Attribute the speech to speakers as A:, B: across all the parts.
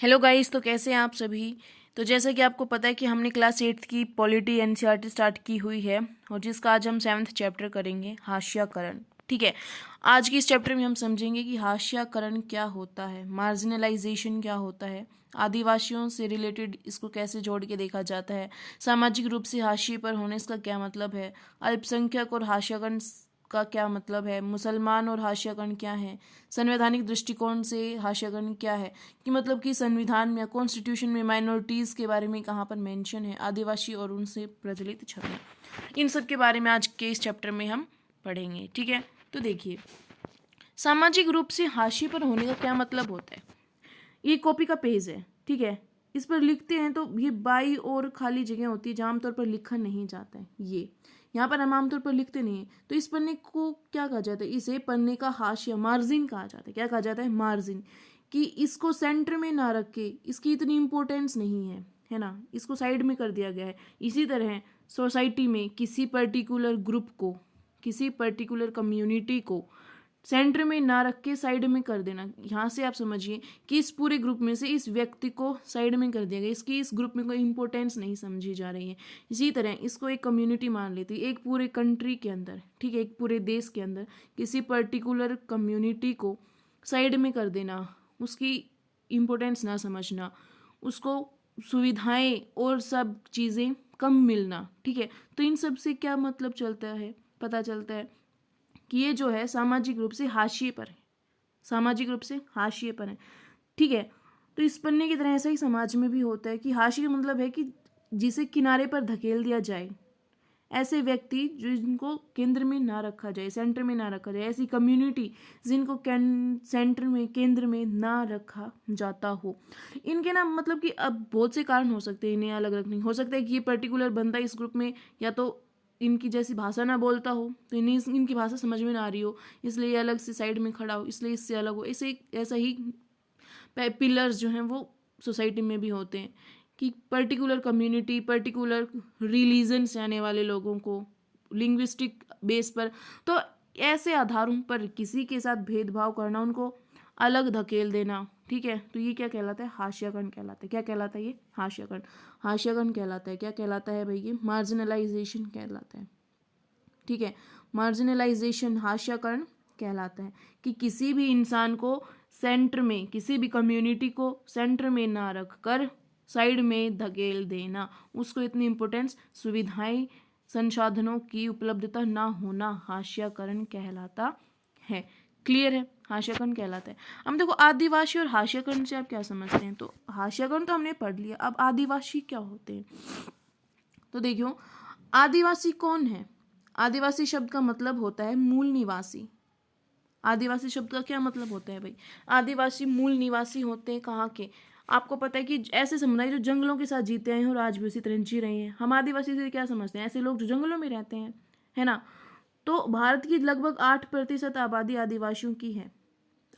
A: Hello guys, तो कैसे हैं आप सभी। तो जैसा कि आपको पता है कि हमने क्लास 8th की पॉलिटी एनसीईआरटी स्टार्ट की हुई है और जिसका आज हम 7th चैप्टर करेंगे, हाशियाकरण। ठीक है। आज की इस चैप्टर में हम समझेंगे कि हाशियाकरण क्या होता है, मार्जिनलाइजेशन क्या होता है, आदिवासियों से रिलेटेड इसको कैसे जोड़ के देखा जाता है, सामाजिक रूप से हाशिए पर होने इसका क्या मतलब है, अल्पसंख्यक और हाशियाकरण का क्या मतलब है, मुसलमान और हाशियाकरण क्या है, संवैधानिक दृष्टिकोण से हाशियाकरण क्या है, कि मतलब कि संविधान में या कॉन्स्टिट्यूशन में माइनॉरिटीज़ के बारे में कहाँ पर मेंशन है, आदिवासी और उनसे प्रचलित छवियाँ, इन सब के बारे में आज के इस चैप्टर में हम पढ़ेंगे। ठीक है। तो देखिए, सामाजिक रूप से हाशिए पर होने का क्या मतलब होता है। ये कॉपी का पेज है, ठीक है। इस पर लिखते हैं तो ये बाई और खाली जगह होती है जहाँ आमतौर पर लिखा नहीं जाता है। ये यहाँ पर हम आमतौर पर लिखते नहीं हैं, तो इस पन्ने को क्या कहा जाता है, इसे पन्ने का हाशिया, मार्जिन कहा जाता है। क्या कहा जाता है, मार्जिन। कि इसको सेंटर में ना रख के, इसकी इतनी इम्पोर्टेंस नहीं है ना, इसको साइड में कर दिया गया है। इसी तरह सोसाइटी में किसी पर्टिकुलर ग्रुप को, किसी पर्टिकुलर कम्युनिटी को सेंटर में ना रख के साइड में कर देना। यहाँ से आप समझिए कि इस पूरे ग्रुप में से इस व्यक्ति को साइड में कर दिया गया, इसकी इस ग्रुप में कोई इंपॉर्टेंस नहीं समझी जा रही है। इसी तरह इसको एक कम्युनिटी मान लेती है, एक पूरे कंट्री के अंदर, ठीक है, एक पूरे देश के अंदर किसी पर्टिकुलर कम्युनिटी को साइड में कर देना, उसकी इम्पोर्टेंस ना समझना, उसको सुविधाएं और सब चीज़ें कम मिलना। ठीक है। तो इन सब से क्या मतलब चलता है, पता चलता है कि ये जो है सामाजिक रूप से हाशिए पर है, सामाजिक रूप से हाशिए पर है। ठीक है। तो इस पन्ने की तरह ऐसा ही समाज में भी होता है कि हाशिए का मतलब है कि जिसे किनारे पर धकेल दिया जाए, ऐसे व्यक्ति जिनको केंद्र में ना रखा जाए, सेंटर में ना रखा जाए, ऐसी कम्युनिटी जिनको सेंटर में, केंद्र में ना रखा जाता हो। इनके ना मतलब कि अब बहुत से कारण हो सकते हैं इन्हें अलग रखने। हो सकता है कि ये पर्टिकुलर बंदा इस ग्रुप में या तो इनकी जैसी भाषा ना बोलता हो, तो इन्हें इनकी भाषा समझ में ना आ रही हो, इसलिए ये अलग से साइड में खड़ा हो, इसलिए इससे अलग हो। ऐसे ऐसा ही पिलर्स जो हैं वो सोसाइटी में भी होते हैं कि पर्टिकुलर कम्युनिटी, पर्टिकुलर रिलीजन से आने वाले लोगों को लिंग्विस्टिक बेस पर, तो ऐसे आधारों पर किसी के साथ भेदभाव करना, उनको अलग धकेल देना। ठीक है। तो ये क्या कहलाता है, हाशियाकरण कहलाता है। क्या कहलाता है, ये हाशियाकरण, हाशियाकरण कहलाता है। क्या कहलाता है भाई, ये मार्जिनलाइजेशन कहलाता है। ठीक है। मार्जिनलाइजेशन, हाशियाकरण कहलाता है कि किसी भी इंसान को सेंटर में, किसी भी कम्युनिटी को सेंटर में ना रखकर साइड में धकेल देना, उसको इतनी इम्पोर्टेंस, सुविधाएं, संसाधनों की उपलब्धता ना होना हाशियाकरण कहलाता है। क्लियर है, हाशियाकरण कहलाता है। हम देखो, आदिवासी और हाशियाकरण से आप क्या समझते हैं। तो हाशियाकरण तो हमने पढ़ लिया, अब आदिवासी क्या होते हैं। तो देखियो, आदिवासी कौन है। आदिवासी शब्द का मतलब होता है मूल निवासी। आदिवासी शब्द का क्या मतलब होता है भाई, आदिवासी मूल निवासी होते हैं कहाँ के। आपको पता है कि ऐसे समुदाय जो जंगलों के साथ जीते हैं और आज भी उसी तरह जी रहे हैं। हम आदिवासी से क्या समझते हैं, ऐसे लोग जो जंगलों में रहते हैं, है ना। तो भारत की लगभग 8% आबादी आदिवासियों की है।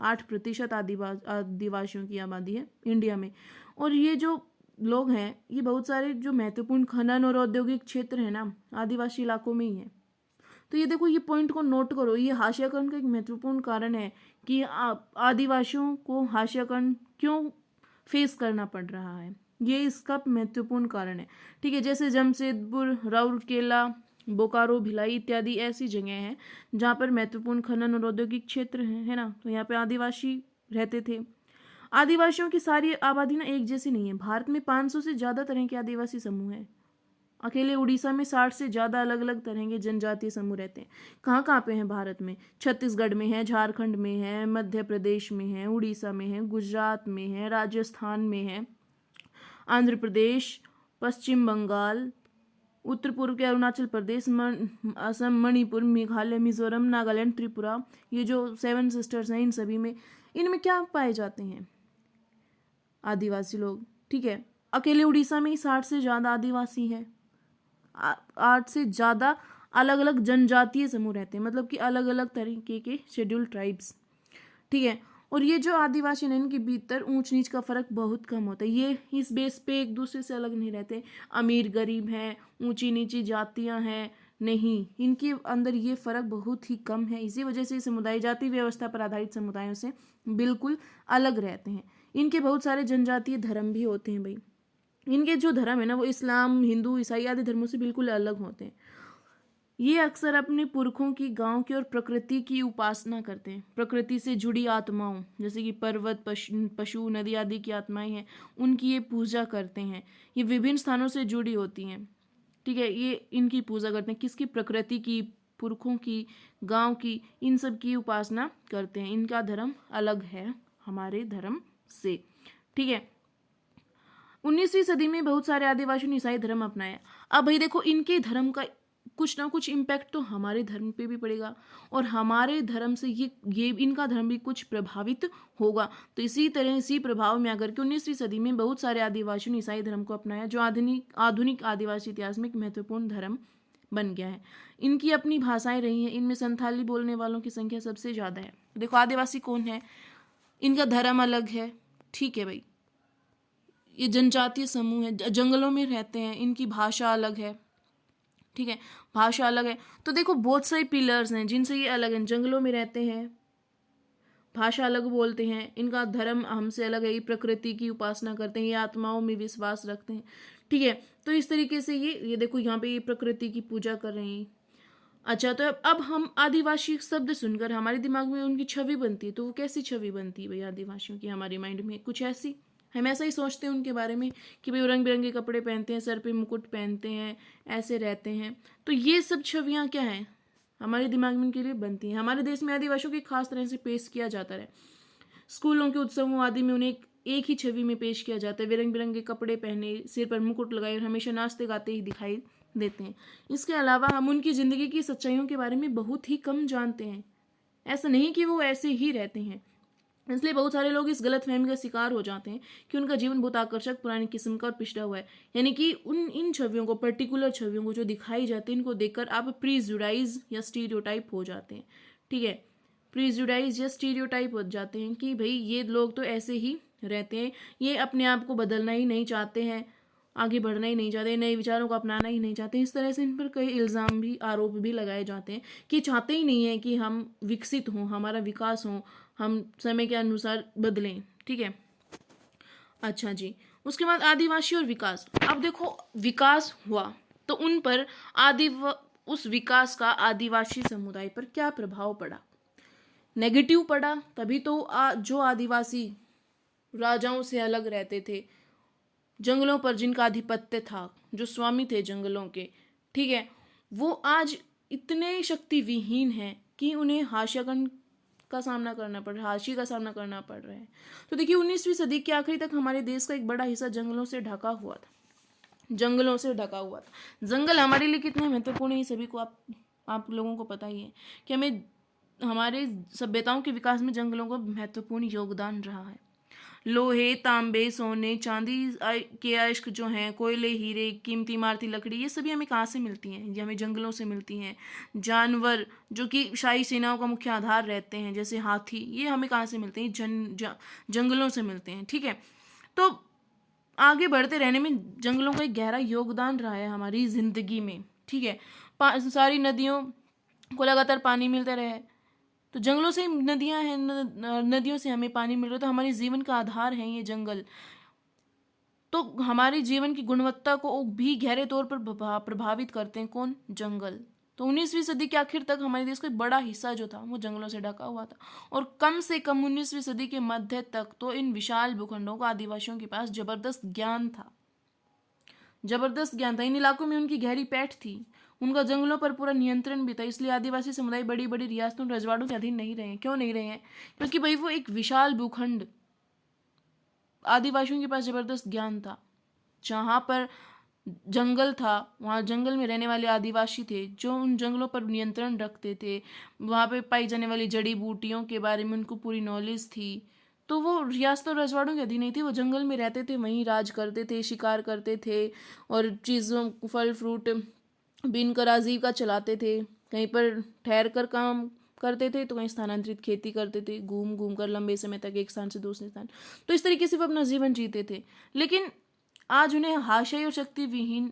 A: 8% आदिवासियों की आबादी है इंडिया में। और ये जो लोग हैं, ये बहुत सारे जो महत्वपूर्ण खनन और औद्योगिक क्षेत्र है ना, आदिवासी इलाकों में ही है। तो ये देखो, ये पॉइंट को नोट करो, ये हाशियाकरण का एक महत्वपूर्ण कारण है कि आदिवासियों को हाशियाकरण क्यों फेस करना पड़ रहा है, ये इसका महत्वपूर्ण कारण है। ठीक है। जैसे जमशेदपुर, राउरकेला, बोकारो, भिलाई इत्यादि ऐसी जगह हैं जहाँ पर महत्वपूर्ण खनन और औद्योगिक क्षेत्र हैं, है ना। तो यहाँ पे आदिवासी रहते थे। आदिवासियों की सारी आबादी ना एक जैसी नहीं है। भारत में 500 से ज़्यादा तरह के आदिवासी समूह हैं। अकेले उड़ीसा में 60 से ज़्यादा अलग अलग तरह के जनजातीय समूह रहते हैं। कहाँ कहाँ पे हैं भारत में, छत्तीसगढ़ में है, झारखंड में है, मध्य प्रदेश में है, उड़ीसा में है, गुजरात में है, राजस्थान में है, आंध्र प्रदेश, पश्चिम बंगाल, उत्तर पूर्व के अरुणाचल प्रदेश, असम, मणिपुर, मेघालय, मिजोरम, नागालैंड, त्रिपुरा। ये जो 7 सिस्टर्स हैं, इन सभी में, इनमें क्या पाए जाते हैं, आदिवासी लोग। ठीक है। अकेले उड़ीसा में ही 60 से ज़्यादा आदिवासी हैं। 8 से ज़्यादा अलग अलग जनजातीय समूह रहते हैं, मतलब कि अलग अलग तरीके के शेड्यूल्ड ट्राइब्स। ठीक है। और ये जो आदिवासी हैं, इनके भीतर ऊंच नीच का फर्क बहुत कम होता है। ये इस बेस पे एक दूसरे से अलग नहीं रहते, अमीर गरीब हैं, ऊंची नीची जातियां हैं, नहीं, इनके अंदर ये फर्क बहुत ही कम है। इसी वजह से समुदाय जाति व्यवस्था पर आधारित समुदायों से बिल्कुल अलग रहते हैं। इनके बहुत सारे जनजातीय धर्म भी होते हैं भाई। इनके जो धर्म है ना वो इस्लाम, हिंदू, ईसाई आदि धर्मों से बिल्कुल अलग होते हैं। ये अक्सर अपने पुरखों की, गांव की और प्रकृति की उपासना करते हैं। प्रकृति से जुड़ी आत्माओं जैसे कि पर्वत, पशु, नदी आदि की आत्माएं हैं, उनकी ये पूजा करते हैं। ये विभिन्न स्थानों से जुड़ी होती हैं, ठीक है। ये इनकी पूजा करते हैं, किसकी? प्रकृति की, पुरखों की, गांव की, इन सब की उपासना करते हैं। इनका धर्म अलग है हमारे धर्म से, ठीक है। 19वीं सदी में बहुत सारे आदिवासियों ने ईसाई धर्म अपनाया। अब भाई देखो, इनके धर्म का कुछ ना कुछ इम्पैक्ट तो हमारे धर्म पे भी पड़ेगा और हमारे धर्म से ये इनका धर्म भी कुछ प्रभावित होगा। तो इसी तरह, इसी प्रभाव में आकर के 19वीं सदी में बहुत सारे आदिवासियों ने ईसाई धर्म को अपनाया, जो आधुनिक आदिवासी इतिहास में एक महत्वपूर्ण धर्म बन गया है। इनकी अपनी भाषाएं रही हैं, इनमें संथाली बोलने वालों की संख्या सबसे ज़्यादा है। देखो, आदिवासी कौन है, इनका धर्म अलग है, ठीक है भाई। ये जनजातीय समूह है, जंगलों में रहते हैं, इनकी भाषा अलग है, ठीक है, भाषा अलग है। तो देखो, बहुत सारे पिलर्स हैं जिनसे ये अलग हैं। जंगलों में रहते हैं, भाषा अलग बोलते हैं, इनका धर्म हमसे अलग है, ये प्रकृति की उपासना करते हैं, ये आत्माओं में विश्वास रखते हैं, ठीक है। तो इस तरीके से ये देखो, यहाँ पे ये प्रकृति की पूजा कर रहे हैं। अच्छा, तो अब हम आदिवासी शब्द सुनकर हमारे दिमाग में उनकी छवि बनती है, तो वो कैसी छवि बनती है भाई आदिवासियों की हमारे माइंड में? कुछ ऐसी, हम ऐसा ही सोचते हैं उनके बारे में कि भाई रंग बिरंगे कपड़े पहनते हैं, सर पे मुकुट पहनते हैं, ऐसे रहते हैं। तो ये सब छवियाँ क्या हैं, हमारे दिमाग में इनके लिए बनती हैं। हमारे देश में आदिवासियों की खास तरह से पेश किया जाता है। स्कूलों के उत्सवों आदि में उन्हें एक ही छवि में पेश किया जाता है। वे रंग बिरंगे कपड़े पहने, सिर पर मुकुट लगाए और हमेशा नाचते गाते ही दिखाई देते हैं। इसके अलावा हम उनकी ज़िंदगी की सच्चाइयों के बारे में बहुत ही कम जानते हैं। ऐसा नहीं कि वो ऐसे ही रहते हैं, इसलिए बहुत सारे लोग इस गलत फहमी का शिकार हो जाते हैं कि उनका जीवन बहुत आकर्षक, पुरानी किस्म का और पिछड़ा हुआ है। यानी कि इन छवियों को, पर्टिकुलर छवियों को जो दिखाई जाती है, इनको देखकर आप प्रीजुडाइज या स्टीरियोटाइप हो जाते हैं, ठीक है। प्रीजुडाइज या स्टीरियोटाइप हो जाते हैं कि भाई ये लोग तो ऐसे ही रहते हैं, ये अपने आप को बदलना ही नहीं चाहते हैं, आगे बढ़ना ही नहीं चाहते, नए विचारों को अपनाना ही नहीं चाहते। इस तरह से इन पर कई इल्ज़ाम भी, आरोप भी लगाए जाते हैं कि चाहते ही नहीं है कि हम विकसित हों, हमारा विकास हो, हम समय के अनुसार बदलें, ठीक है। अच्छा जी, उसके बाद आदिवासी और विकास। अब देखो, विकास हुआ तो उन पर उस विकास का आदिवासी समुदाय पर क्या प्रभाव पड़ा? नेगेटिव पड़ा। तभी तो जो आदिवासी राजाओं से अलग रहते थे, जंगलों पर जिनका आधिपत्य था, जो स्वामी थे जंगलों के, ठीक है, वो आज इतने शक्ति विहीन हैं कि उन्हें हाशिए का सामना करना पड़ रहा है। तो देखिए, 19वीं सदी के आखिरी तक हमारे देश का एक बड़ा हिस्सा जंगलों से ढका हुआ था। जंगल हमारे लिए कितने महत्वपूर्ण है, ये सभी को आप लोगों को पता ही है कि हमें, हमारे सभ्यताओं के विकास में जंगलों का महत्वपूर्ण योगदान रहा है। लोहे, तांबे, सोने, चांदी के अयस्क जो हैं, कोयले, हीरे, कीमती इमारती लकड़ी, ये सभी हमें कहाँ से मिलती हैं? ये हमें जंगलों से मिलती हैं। जानवर जो कि शाही सेनाओं का मुख्य आधार रहते हैं, जैसे हाथी, ये हमें कहाँ से मिलते हैं? जंगलों से मिलते हैं, ठीक है। तो आगे बढ़ते रहने में जंगलों का एक गहरा योगदान रहा है हमारी जिंदगी में, ठीक है। सारी नदियों को लगातार पानी मिलता रहे, तो जंगलों से नदियां हैं, नदियों से हमें पानी मिल रहा है, तो हमारे जीवन का आधार है ये जंगल। तो हमारे जीवन की गुणवत्ता को भी गहरे तौर पर प्रभावित करते हैं कौन? जंगल। तो 19वीं सदी के आखिर तक हमारे देश का एक बड़ा हिस्सा जो था वो जंगलों से ढका हुआ था, और कम से कम 19वीं सदी के मध्य तक तो इन विशाल भूखंडों का आदिवासियों के पास जबरदस्त ज्ञान था। इन इलाकों में उनकी गहरी पैठ थी, उनका जंगलों पर पूरा नियंत्रण भी था। इसलिए आदिवासी समुदाय बड़ी बड़ी रियासतों, रजवाड़ों के अधीन नहीं रहे हैं। क्यों नहीं रहे हैं? क्योंकि भाई वो एक विशाल भूखंड, आदिवासियों के पास जबरदस्त ज्ञान था। जहाँ पर जंगल था, वहाँ जंगल में रहने वाले आदिवासी थे जो उन जंगलों पर नियंत्रण रखते थे। वहाँ पे पाई जाने वाली जड़ी बूटियों के बारे में उनको पूरी नॉलेज थी। तो वो रियासतों, रजवाड़ों के अधीन नहीं थे, वो जंगल में रहते थे, वहीं राज करते थे, शिकार करते थे और चीज़ों, फल फ्रूट बीन कर आजीविका चलाते थे। कहीं पर ठहर कर काम करते थे तो कहीं स्थानांतरित खेती करते थे, घूम घूम कर लंबे समय तक एक स्थान से दूसरे स्थान। तो इस तरीके से वो अपना जीवन जीते थे। लेकिन आज उन्हें हाशिए और शक्ति विहीन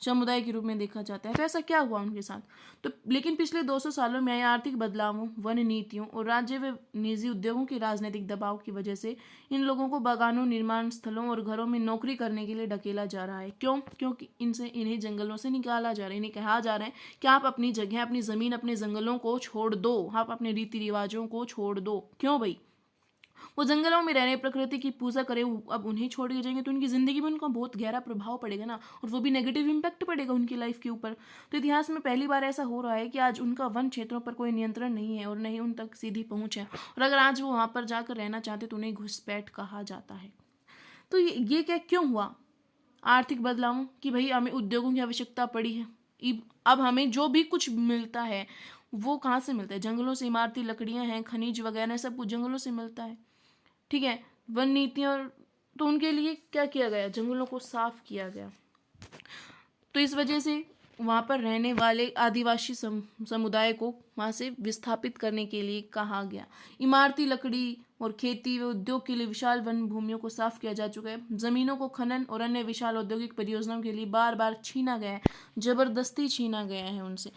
A: समुदाय के रूप में देखा जाता है। तो ऐसा क्या हुआ उनके साथ? तो लेकिन पिछले 200 सालों में आए आर्थिक बदलावों, वन नीतियों और राज्य व निजी उद्योगों के राजनीतिक दबाव की वजह से इन लोगों को बागानों, निर्माण स्थलों और घरों में नौकरी करने के लिए ढकेला जा रहा है। क्यों? क्योंकि इन्हें जंगलों से निकाला जा रहा है। इन्हें कहा जा रहा है कि आप अपनी जगह, अपनी ज़मीन, अपने जंगलों को छोड़ दो, आप अपने रीति रिवाजों को छोड़ दो। क्यों भाई? वो जंगलों में रह रहे, प्रकृति की पूजा करें, अब उन्हें छोड़ के जाएंगे तो उनकी ज़िंदगी में उनका बहुत गहरा प्रभाव पड़ेगा ना, और वो भी नेगेटिव इम्पैक्ट पड़ेगा उनकी लाइफ के ऊपर। तो इतिहास में पहली बार ऐसा हो रहा है कि आज उनका वन क्षेत्रों पर कोई नियंत्रण नहीं है और नहीं उन तक सीधी पहुँच है, और अगर आज वो वहाँ पर जाकर रहना चाहते तो उन्हें घुसपैठ कहा जाता है। तो ये क्या क्यों हुआ? आर्थिक बदलावों की भाई हमें उद्योगों की आवश्यकता पड़ी है। अब हमें जो भी कुछ मिलता है वो कहाँ से मिलता है? जंगलों से। इमारती लकड़ियाँ हैं, खनिज वगैरह सब कुछ जंगलों से मिलता है। ठीक है, वन नीतियाँ, तो उनके लिए क्या किया गया? जंगलों को साफ किया गया। तो इस वजह से वहाँ पर रहने वाले आदिवासी समुदाय को वहाँ से विस्थापित करने के लिए कहा गया। इमारती लकड़ी और खेती व उद्योग के लिए विशाल वन भूमियों को साफ किया जा चुका है। जमीनों को खनन और अन्य विशाल औद्योगिक परियोजनाओं के लिए बार बार छीना गया है, जबरदस्ती छीना गया है उनसे।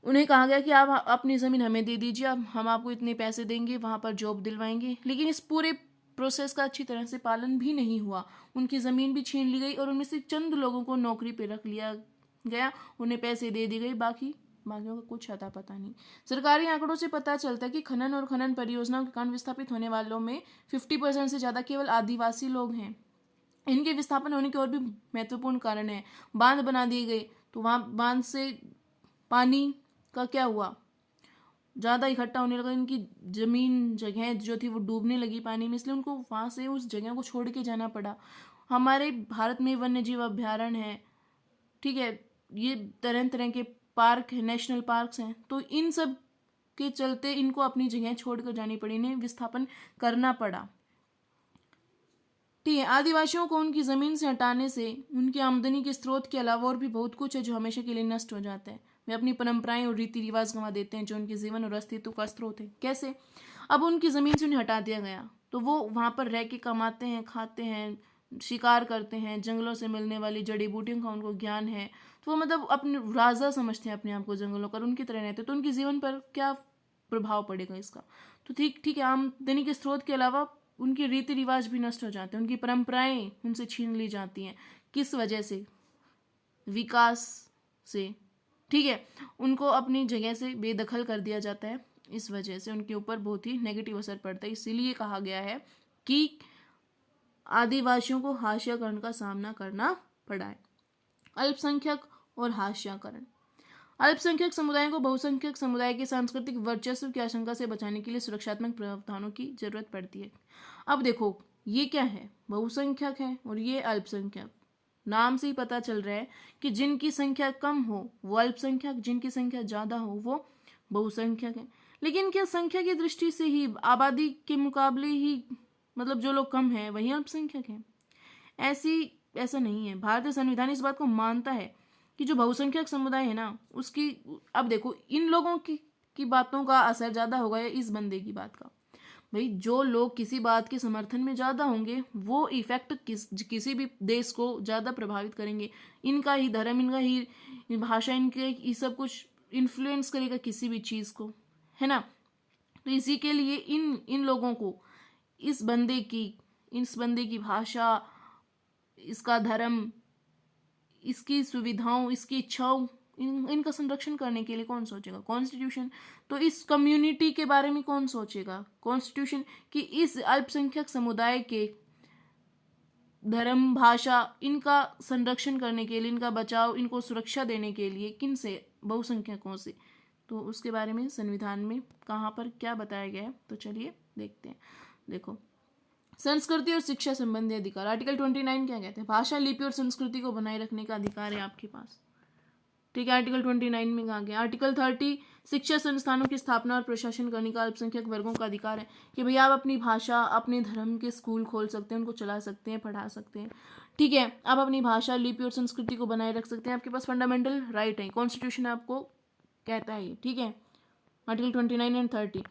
A: उन्हें कहा गया कि आप अपनी ज़मीन हमें दे दीजिए, हम आपको इतने पैसे देंगे, वहाँ पर जॉब दिलवाएंगे। लेकिन इस पूरे प्रोसेस का अच्छी तरह से पालन भी नहीं हुआ। उनकी ज़मीन भी छीन ली गई और उनमें से चंद लोगों को नौकरी पे रख लिया गया, उन्हें पैसे दे दी गई, बाकियों का कुछ अता पता नहीं। सरकारी आंकड़ों से पता चलता है कि खनन और खनन परियोजनाओं के कारण विस्थापित होने वालों में 50% से ज़्यादा केवल आदिवासी लोग हैं। इनके विस्थापन होने के और भी महत्वपूर्ण कारण है। बांध बना दिए गए तो वहाँ बांध से पानी का क्या हुआ? ज़्यादा इकट्ठा होने लगा। इनकी ज़मीन, जगह जो थी वो डूबने लगी पानी में, इसलिए उनको वहाँ से उस जगह को छोड़ के जाना पड़ा। हमारे भारत में वन्य जीव अभ्यारण्य है, ठीक है, ये तरह तरह के पार्क है, नेशनल पार्क्स हैं, तो इन सब के चलते इनको अपनी जगह छोड़कर जानी पड़ी, इन्हें विस्थापन करना पड़ा। ठीक है, आदिवासियों को उनकी ज़मीन से हटाने से उनकी आमदनी के स्रोत के अलावा और भी बहुत कुछ है जो हमेशा के लिए नष्ट हो जाता है। वे अपनी परंपराएं और रीति रिवाज गंवा देते हैं जो उनके जीवन और अस्तित्व का स्रोत है। कैसे? अब उनकी ज़मीन से उन्हें हटा दिया गया तो वो वहाँ पर रह के कमाते हैं, खाते हैं, शिकार करते हैं, जंगलों से मिलने वाली जड़ी बूटियों का उनको ज्ञान है, तो वो मतलब अपने राजा समझते हैं अपने आप को जंगलों का, उनकी तरह रहते हैं। तो उनके जीवन पर क्या प्रभाव पड़ेगा इसका? तो ठीक है, आमदनी के स्रोत के अलावा उनके रीति रिवाज भी नष्ट हो जाते हैं, उनकी परंपराएं उनसे छीन ली जाती हैं। किस वजह से? विकास से। ठीक है, उनको अपनी जगह से बेदखल कर दिया जाता है, इस वजह से उनके ऊपर बहुत ही नेगेटिव असर पड़ता है। इसीलिए कहा गया है कि आदिवासियों को हाशियाकरण का सामना करना पड़ा है। अल्पसंख्यक और हाशियाकरण। अल्पसंख्यक समुदायों को बहुसंख्यक समुदाय के सांस्कृतिक वर्चस्व की आशंका से बचाने के लिए सुरक्षात्मक प्रावधानों की जरूरत पड़ती है। अब देखो, ये क्या है? बहुसंख्यक है और ये अल्पसंख्यक। नाम से ही पता चल रहा है कि जिनकी संख्या कम हो वो अल्पसंख्यक, जिनकी संख्या ज़्यादा हो वो बहुसंख्यक है। लेकिन क्या संख्या की दृष्टि से ही, आबादी के मुकाबले ही, मतलब जो लोग कम हैं वही अल्पसंख्यक हैं? ऐसा नहीं है। भारतीय संविधान इस बात को मानता है कि जो बहुसंख्यक समुदाय है ना उसकी, अब देखो, इन लोगों की बातों का असर ज़्यादा होगा या इस बंदे की बात का? भाई जो लोग किसी बात के समर्थन में ज़्यादा होंगे वो इफेक्ट किसी भी देश को ज़्यादा प्रभावित करेंगे। इनका ही धर्म, इनका ही भाषा, इनके ये सब कुछ इन्फ्लुएंस करेगा किसी भी चीज़ को, है ना? तो इसी के लिए इन लोगों को इस बंदे की भाषा, इसका धर्म, इसकी सुविधाओं, इसकी इच्छाओं, इनका संरक्षण करने के लिए कौन सोचेगा? कॉन्स्टिट्यूशन। तो इस कम्युनिटी के बारे में कौन सोचेगा? कॉन्स्टिट्यूशन। कि इस अल्पसंख्यक समुदाय के धर्म, भाषा, इनका संरक्षण करने के लिए, इनका बचाव, इनको सुरक्षा देने के लिए किन से? बहुसंख्यकों से। तो उसके बारे में संविधान में कहाँ पर क्या बताया गया है, तो चलिए देखते हैं। देखो, संस्कृति और शिक्षा संबंधी अधिकार। आर्टिकल 29 क्या कहते हैं? भाषा, लिपि और संस्कृति को बनाए रखने का अधिकार है आपके पास। ठीक है, आर्टिकल 29 में कहा गया। आर्टिकल 30 शिक्षा संस्थानों की स्थापना और प्रशासन करने का अल्पसंख्यक वर्गों का अधिकार है कि भैया आप अपनी भाषा, अपने धर्म के स्कूल खोल सकते हैं, उनको चला सकते हैं, पढ़ा सकते हैं। ठीक है, आप अपनी भाषा, लिपि और संस्कृति को बनाए रख सकते हैं, आपके पास फंडामेंटल राइट है, कॉन्स्टिट्यूशन आपको कहता है ये। ठीक है, आर्टिकल 29 एंड 30।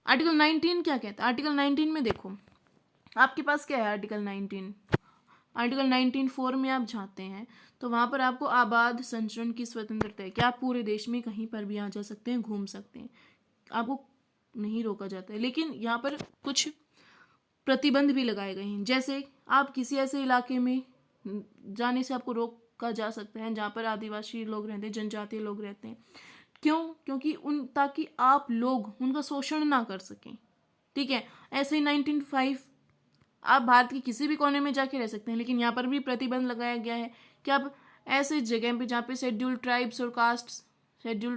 A: आर्टिकल 19 क्या कहता है? आर्टिकल 19 में देखो आपके पास क्या है? आर्टिकल 19 आर्टिकल 19(4) में आप जाते हैं तो वहाँ पर आपको आबाद संचरण की स्वतंत्रता है कि आप पूरे देश में कहीं पर भी आ जा सकते हैं, घूम सकते हैं, आपको नहीं रोका जाता है। लेकिन यहाँ पर कुछ प्रतिबंध भी लगाए गए हैं, जैसे आप किसी ऐसे इलाके में जाने से आपको रोका जा सकता है जहाँ पर आदिवासी लोग रहते हैं, जनजातीय लोग रहते हैं। क्यों? क्योंकि ताकि आप लोग उनका शोषण ना कर सकें। ठीक है, ऐसे ही 1905 आप भारत के किसी भी कोने में जाके रह सकते हैं, लेकिन यहाँ पर भी प्रतिबंध लगाया गया है कि आप ऐसे जगह पे जहाँ पे शेड्यूल्ड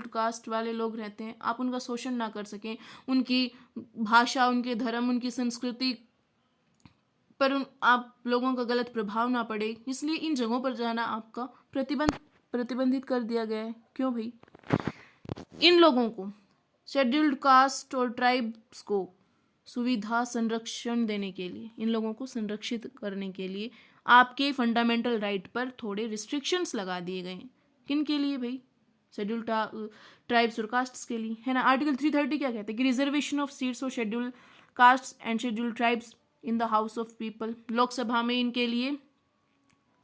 A: कास्ट वाले लोग रहते हैं, आप उनका शोषण ना कर सकें, उनकी भाषा, उनके धर्म, उनकी संस्कृति पर आप लोगों का गलत प्रभाव ना पड़े, इसलिए इन जगहों पर जाना आपका प्रतिबंधित कर दिया गया है। क्यों भाई? इन लोगों को, शेड्यूल्ड कास्ट और ट्राइब्स को सुविधा संरक्षण देने के लिए, इन लोगों को संरक्षित करने के लिए आपके फंडामेंटल राइट पर थोड़े रिस्ट्रिक्शंस लगा दिए गए हैं। किन के लिए भाई? शेड्यूल्ड ट्राइब्स और कास्ट्स के लिए, है ना। आर्टिकल 330 क्या कहते हैं कि रिजर्वेशन ऑफ सीट्स और scheduled castes and scheduled tribes in the house of people. Lok Sabha में इनके लिए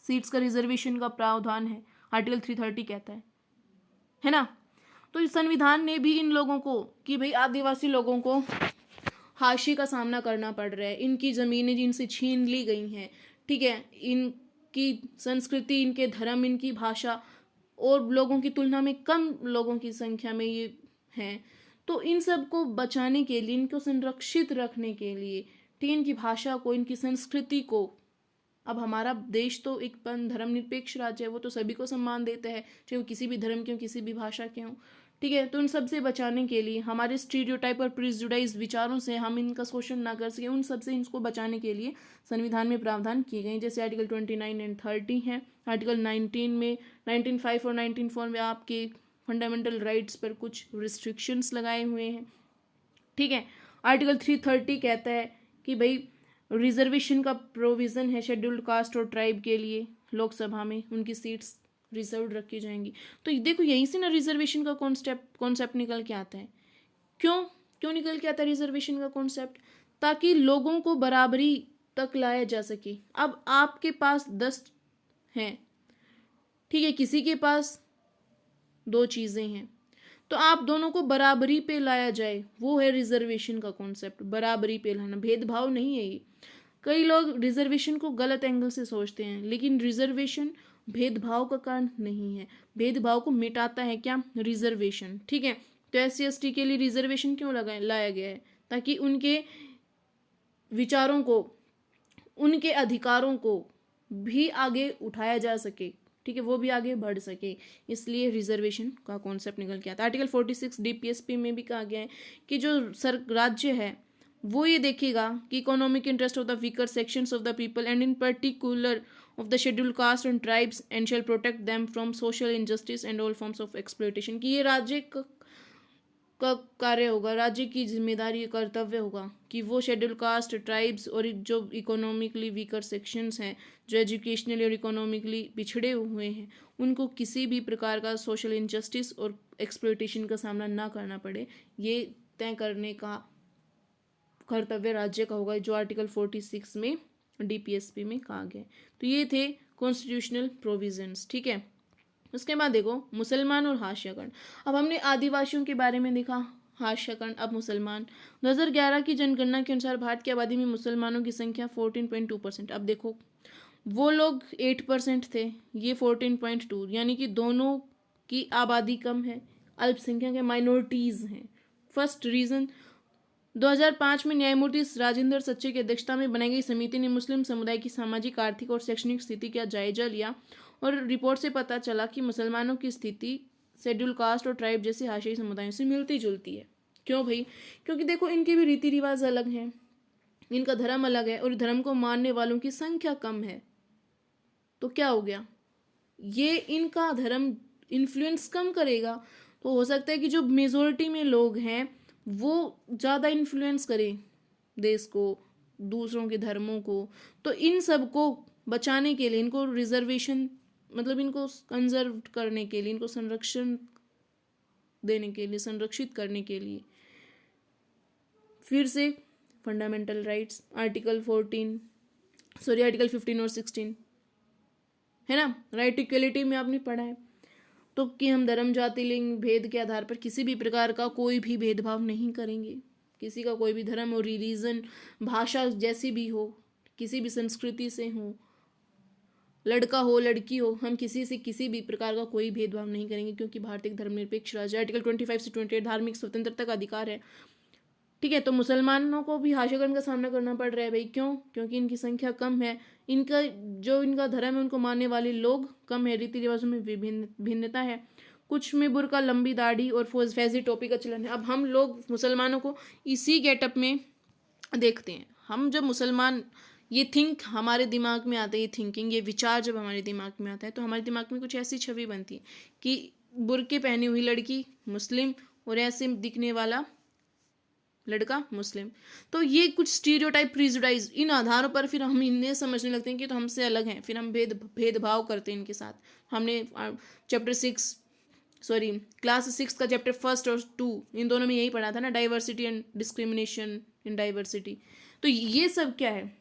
A: सीट्स का रिजर्वेशन का प्रावधान है, आर्टिकल 330 कहता है ना। तो इस संविधान ने भी इन लोगों को कि भाई आदिवासी लोगों को हाशिए का सामना करना पड़ रहा है, इनकी ज़मीनें जिनसे छीन ली गई हैं, ठीक है, इनकी संस्कृति, इनके धर्म, इनकी भाषा और लोगों की तुलना में कम लोगों की संख्या में ये हैं, तो इन सब को बचाने के लिए, इनको संरक्षित रखने के लिए, ठीक है, इनकी भाषा को, इनकी संस्कृति को। अब हमारा देश तो एक धर्मनिरपेक्ष राज्य है, वो तो सभी को सम्मान देता है, चाहे वो किसी भी धर्म के हो, किसी भी भाषा के हों, ठीक है। तो उन सब से बचाने के लिए, हमारे स्टीरियोटाइप और प्रिजुडाइज विचारों से हम इनका शोषण ना कर सकें, उन सब से इनको बचाने के लिए संविधान में प्रावधान किए गए, जैसे आर्टिकल 29 एंड 30 हैं। आर्टिकल 19 में 1905 और 1904 में आपके फंडामेंटल राइट्स पर कुछ रिस्ट्रिक्शंस लगाए हुए हैं, ठीक है। आर्टिकल 330 कहता है कि भाई रिजर्वेशन का प्रोविज़न है शेड्यूल्ड कास्ट और ट्राइब के लिए, लोकसभा में उनकी सीट्स रिजर्व रखी जाएंगी। तो देखो यहीं से ना रिजर्वेशन का कॉन्सेप्ट निकल के आता है। क्यों निकल के आता है रिजर्वेशन का कॉन्सेप्ट? ताकि लोगों को बराबरी तक लाया जा सके। अब आपके पास 10 हैं, ठीक है, किसी के पास 2 चीज़ें हैं, तो आप दोनों को बराबरी पे लाया जाए, वो है रिजर्वेशन का कॉन्सेप्ट। बराबरी पे लाना, भेदभाव नहीं है ये। कई लोग रिजर्वेशन को गलत एंगल से सोचते हैं, लेकिन रिजर्वेशन भेदभाव का कारण नहीं है। भेदभाव को मिटाता है क्या? रिजर्वेशन, ठीक है। तो SC/ST के लिए रिजर्वेशन क्यों लाया गया है? ताकि उनके विचारों को, उनके अधिकारों को भी आगे उठाया जा सके, ठीक है, वो भी आगे बढ़ सके, इसलिए रिजर्वेशन का कॉन्सेप्ट निकल के आता है। आर्टिकल 46 DPSP में भी कहा गया है कि जो राज्य है वो ये देखेगा कि economic interest of the weaker sections of the people and in particular of the scheduled caste and tribes and shall protect them from social injustice and all forms of exploitation. कि ये राज्य का कार्य होगा, राज्य की जिम्मेदारी, कर्तव्य होगा कि वो शेड्यूल कास्ट, ट्राइब्स और जो इकोनॉमिकली वीकर सेक्शंस हैं, जो एजुकेशनली और इकोनॉमिकली पिछड़े हुए हैं, उनको किसी भी प्रकार का सोशल इनजस्टिस और एक्सप्लॉयटेशन का सामना ना करना पड़े, ये तय करने का कर्तव्य राज्य का होगा, जो आर्टिकल 46 में DPSP में कहा गया। तो ये थे कॉन्स्टिट्यूशनल प्रोविजंस, ठीक है। उसके बाद देखो मुसलमान और हाशियाकरण। अब हमने आदिवासियों के बारे में देखा, हाशियाकरण, अब मुसलमान। 2011 की जनगणना के अनुसार भारत की आबादी में मुसलमानों की संख्या 14.2%। अब देखो वो लोग 8% थे, ये 14.2, यानी कि दोनों की आबादी कम है, अल्पसंख्यक है, माइनॉरिटीज़ हैं। फर्स्ट रीज़न, 2005 में न्यायमूर्ति राजेंद्र सच्चे की अध्यक्षता में बनाई गई समिति ने मुस्लिम समुदाय की सामाजिक, आर्थिक और शैक्षणिक स्थिति का जायजा लिया और रिपोर्ट से पता चला कि मुसलमानों की स्थिति शेड्यूल कास्ट और ट्राइब जैसे हाशियाई समुदायों से मिलती जुलती है। क्यों भाई? क्योंकि देखो इनके भी रीति रिवाज अलग हैं, इनका धर्म अलग है और धर्म को मानने वालों की संख्या कम है। तो क्या हो गया? ये इनका धर्म इन्फ्लुएंस कम करेगा, तो हो सकता है कि जो मेजोरिटी में लोग हैं वो ज़्यादा इन्फ्लुएंस करें देश को, दूसरों के धर्मों को। तो इन सब को बचाने के लिए, इनको रिजर्वेशन मतलब इनको कंजर्व करने के लिए, इनको संरक्षण देने के लिए, संरक्षित करने के लिए फिर से fundamental rights, article sorry article 15 और 16, है ना। राइट टू इक्वलिटी में आपने पढ़ा है तो कि हम धर्म जाति लिंग भेद के आधार पर किसी भी प्रकार का कोई भी भेदभाव नहीं करेंगे। किसी का कोई भी धर्म और रिलीजन, भाषा जैसी भी हो, किसी भी संस्कृति से हो, लड़का हो लड़की हो, हम किसी से किसी भी प्रकार का कोई भेदभाव नहीं करेंगे, क्योंकि भारत एक धर्मनिरपेक्ष राज्य। आर्टिकल 25 से 28 धार्मिक स्वतंत्रता का अधिकार है। ठीक है, तो मुसलमानों को भी हाशियाकरण का सामना करना पड़ रहा है भाई। क्यों? क्योंकि इनकी संख्या कम है, इनका धर्म है उनको मानने वाले लोग कम है, रीति रिवाजों में भिन्नता है, कुछ में बुर्का, लंबी दाढ़ी और फैजी टोपी का चलन है। अब हम लोग मुसलमानों को इसी गेटअप में देखते हैं। हम जब मुसलमान हमारे दिमाग में आता है, ये थिंकिंग, ये विचार जब हमारे दिमाग में आता है तो हमारे दिमाग में कुछ ऐसी छवि बनती है कि बुर्के पहनी हुई लड़की मुस्लिम और ऐसे दिखने वाला लड़का मुस्लिम। तो ये कुछ स्टीरियोटाइप, प्रिजुडाइज, इन आधारों पर फिर हम इन्हें समझने लगते हैं कि तो हमसे अलग हैं, फिर हम भेदभाव करते हैं इनके साथ। हमने क्लास 6 का चैप्टर 1 और 2 इन दोनों में यही पढ़ा था ना, diversity and discrimination in diversity. तो ये सब क्या है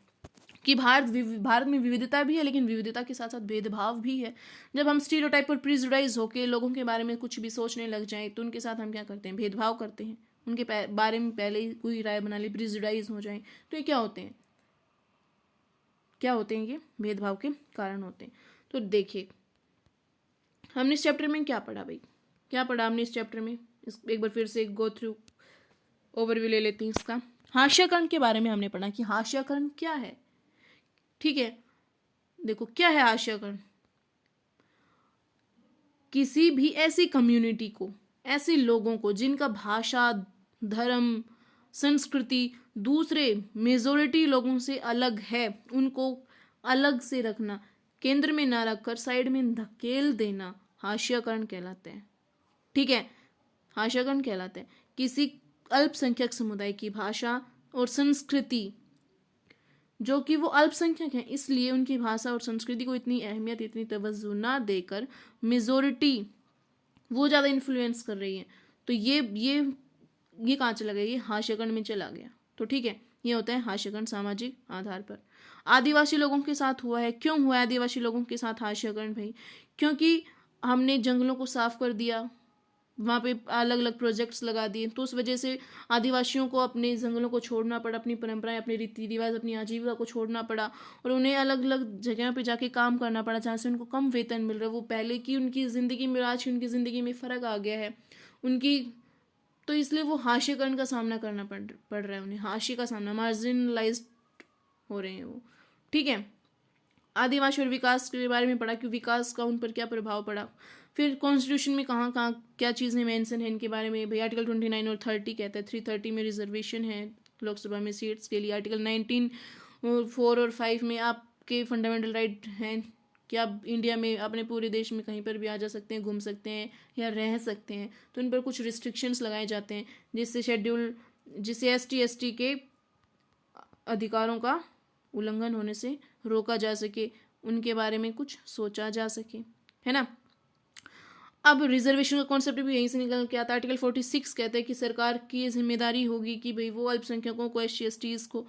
A: कि भारत में विविधता भी है, लेकिन विविधता के साथ साथ भेदभाव भी है। जब हम स्टीरियोटाइप और प्रिजुडाइज होकर लोगों के बारे में कुछ भी सोचने लग जाएं तो उनके साथ हम क्या करते हैं? भेदभाव करते हैं। उनके बारे में पहले ही कोई राय बना ली, प्रिजुडाइज हो जाए तो ये क्या होते हैं? ये भेदभाव के कारण होते हैं। तो देखिए हमने इस चैप्टर में क्या पढ़ा भाई, क्या पढ़ा हमने इस चैप्टर में? एक बार फिर से गो थ्रू ओवरव्यू ले लेते हैं इसका। हाशियाकरण के बारे में हमने पढ़ा कि हाशियाकरण क्या है। ठीक है, देखो क्या है हाशियाकरण? किसी भी ऐसी कम्युनिटी को, ऐसे लोगों को जिनका भाषा, धर्म, संस्कृति दूसरे मेजोरिटी लोगों से अलग है, उनको अलग से रखना, केंद्र में ना रखकर साइड में धकेल देना, हाशियाकरण कहलाते हैं। ठीक है, हाशियाकरण कहलाते हैं किसी अल्पसंख्यक समुदाय की भाषा और संस्कृति, जो कि वो अल्पसंख्यक हैं इसलिए उनकी भाषा और संस्कृति को इतनी अहमियत, इतनी तवज्जो ना देकर मेजोरिटी वो ज़्यादा इन्फ्लुएंस कर रही है। तो ये कहाँ चला गया? ये हाशियाकरण में चला गया। तो ठीक है, ये होता है हाशियाकरण सामाजिक आधार पर। आदिवासी लोगों के साथ हुआ है। क्यों हुआ है आदिवासी लोगों के साथ हाशियाकरण भाई? क्योंकि हमने जंगलों को साफ कर दिया, वहाँ पे अलग अलग प्रोजेक्ट्स लगा दिए, तो उस वजह से आदिवासियों को अपने जंगलों को छोड़ना पड़ा, अपनी परंपराएं, अपने रीति रिवाज, अपनी आजीविका को छोड़ना पड़ा और उन्हें अलग अलग जगह पे जाके काम करना पड़ा जहाँ से उनको कम वेतन मिल रहा है। वो पहले की उनकी ज़िंदगी में, आज की उनकी ज़िंदगी में फ़र्क आ गया है उनकी, तो इसलिए वो हाशियाकरण का सामना करना पड़ रहा है उन्हें, हाशिए का सामना, मार्जिनलाइज हो रहे हैं वो। ठीक है, आदिवासी और विकास के बारे में पढ़ा कि विकास का उन पर क्या प्रभाव पड़ा। फिर कॉन्स्टिट्यूशन में कहाँ कहाँ क्या चीज़ें मेंशन है इनके बारे में भाई। आर्टिकल 29 और 30 कहता है 330 में रिजर्वेशन है लोकसभा में सीट्स के लिए। आर्टिकल 19 और 4 और 5 में आपके फंडामेंटल राइट हैं कि आप इंडिया में, अपने पूरे देश में कहीं पर भी आ जा सकते हैं, घूम सकते हैं या रह सकते हैं। तो इन पर कुछ रिस्ट्रिक्शंस लगाए जाते हैं जिससे ST के अधिकारों का उल्लंघन होने से रोका जा सके, उनके बारे में कुछ सोचा जा सके, है ना। अब रिजर्वेशन का कॉन्सेप्ट भी यहीं से निकल के आता है। आर्टिकल 46 कहते हैं कि सरकार की जिम्मेदारी होगी कि भाई वो अल्पसंख्यकों को, SC/STs को,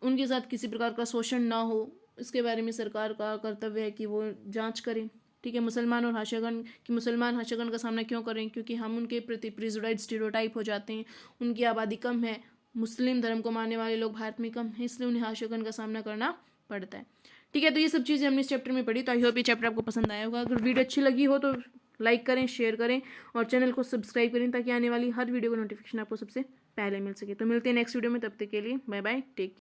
A: उनके साथ किसी प्रकार का शोषण ना हो, इसके बारे में सरकार का कर्तव्य है कि वो जांच करें। ठीक है, मुसलमान हाशियाकरण का सामना क्यों करें? क्योंकि हम उनके प्रति प्रिजुडाइज, स्टीरियोटाइप हो जाते हैं। उनकी आबादी कम है, मुस्लिम धर्म को मानने वाले लोग भारत में कम है, इसलिए उन्हें हाशियाकरण का सामना करना पड़ता है। ठीक है, तो ये सब चीज़ें हमने इस चैप्टर में पढ़ी। तो आई होप ये चैप्टर आपको पसंद आया होगा। अगर वीडियो अच्छी लगी हो तो लाइक करें, शेयर करें और चैनल को सब्सक्राइब करें ताकि आने वाली हर वीडियो का नोटिफिकेशन आपको सबसे पहले मिल सके। तो मिलते हैं नेक्स्ट वीडियो में, तब तक के लिए बाय बाय, टेक केयर।